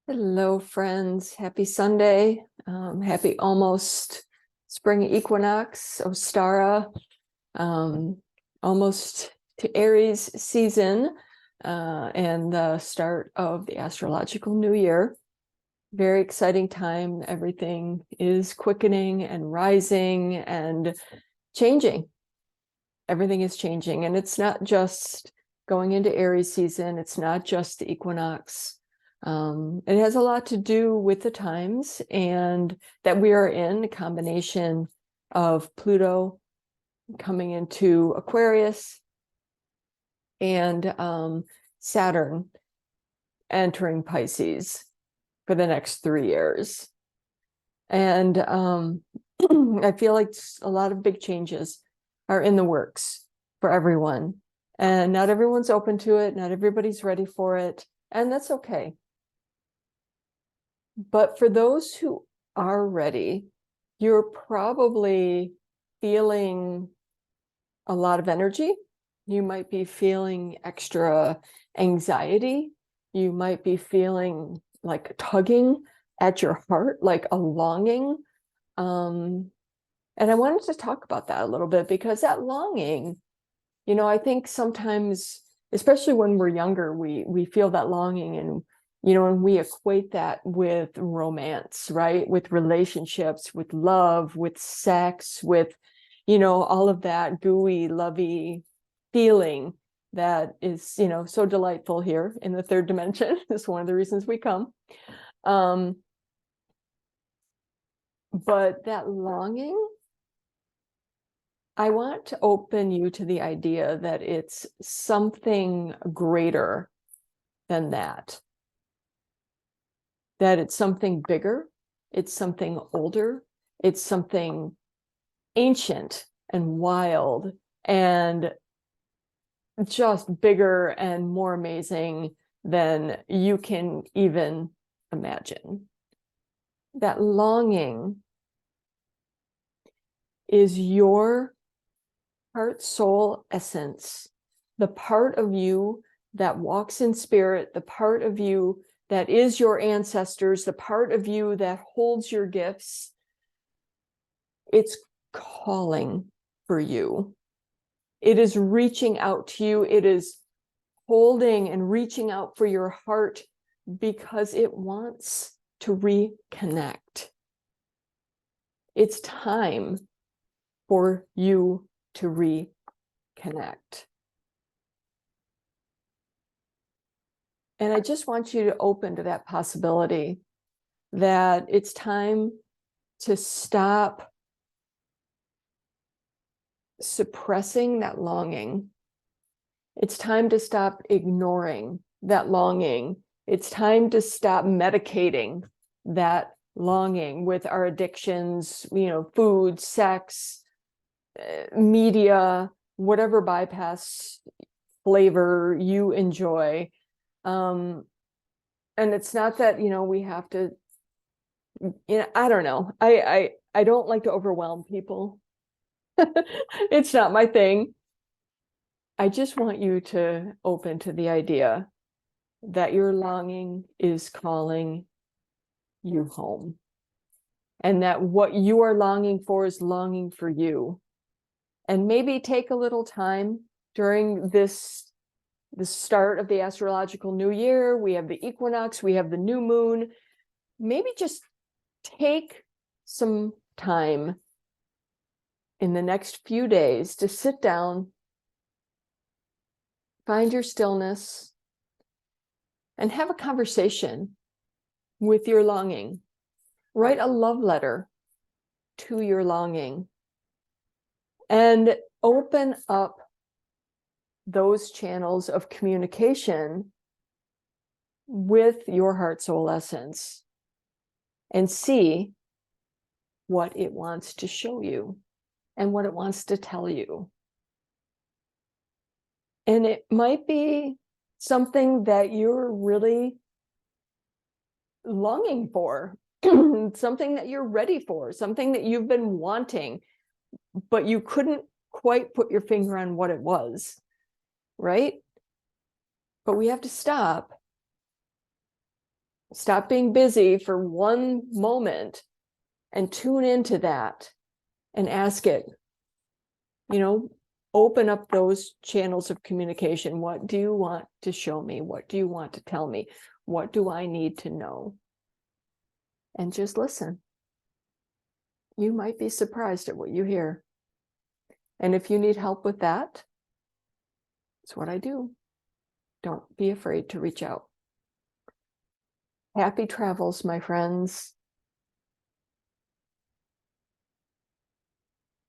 Hello, friends. Happy Sunday. Happy almost spring equinox, Ostara, almost to Aries season, and the start of the astrological new year. Very exciting time. Everything is quickening and rising and changing. Everything is changing. And it's not just going into Aries season. It's not just the equinox. It has a lot to do with the times and that we are in, a combination of Pluto coming into Aquarius and Saturn entering Pisces for the next 3 years. And I feel like a lot of big changes are in the works for everyone. And not everyone's open to it. Not everybody's ready for it. And that's okay. But for those who are ready, you're probably feeling a lot of energy. You might be feeling extra anxiety. You might be feeling like tugging at your heart, like a longing. And I wanted to talk about that a little bit because that longing, I think sometimes, especially when we're younger, we feel that longing, and and we equate that with romance, right? With relationships, with love, with sex, with, all of that gooey, lovey feeling that is, so delightful here in the third dimension. Is one of the reasons we come. But that longing, I want to open you to the idea that it's something greater than that. That it's something bigger, it's something older, it's something ancient and wild and just bigger and more amazing than you can even imagine. That longing is your heart, soul, essence, the part of you that walks in spirit, the part of you that is your ancestors, the part of you that holds your gifts. It's calling for you. It is reaching out to you. It is holding and reaching out for your heart because it wants to reconnect. It's time for you to reconnect. And I just want you to open to that possibility that it's time to stop suppressing that longing. It's time to stop ignoring that longing. It's time to stop medicating that longing with our addictions, food, sex, media, whatever bypass flavor you enjoy. And it's not that, we have to, I don't know. I don't like to overwhelm people. It's not my thing. I just want you to open to the idea that your longing is calling you home. And that what you are longing for is longing for you. And maybe take a little time during the start of the astrological new year. We have the equinox, we have the new moon. Maybe just take some time in the next few days to sit down, find your stillness, and have a conversation with your longing. Write a love letter to your longing and open up those channels of communication with your heart, soul, essence and see what it wants to show you and what it wants to tell you. And it might be something that you're really longing for, something that you're ready for, something that you've been wanting, but you couldn't quite put your finger on what it was, right? But we have to stop Stop being busy for one moment and tune into that and ask it, open up those channels of communication. What do you want to show me? What do you want to tell me? What do I need to know? And just listen. You might be surprised at what you hear. And if you need help with that, it's what I do. Don't be afraid to reach out. Happy travels, my friends.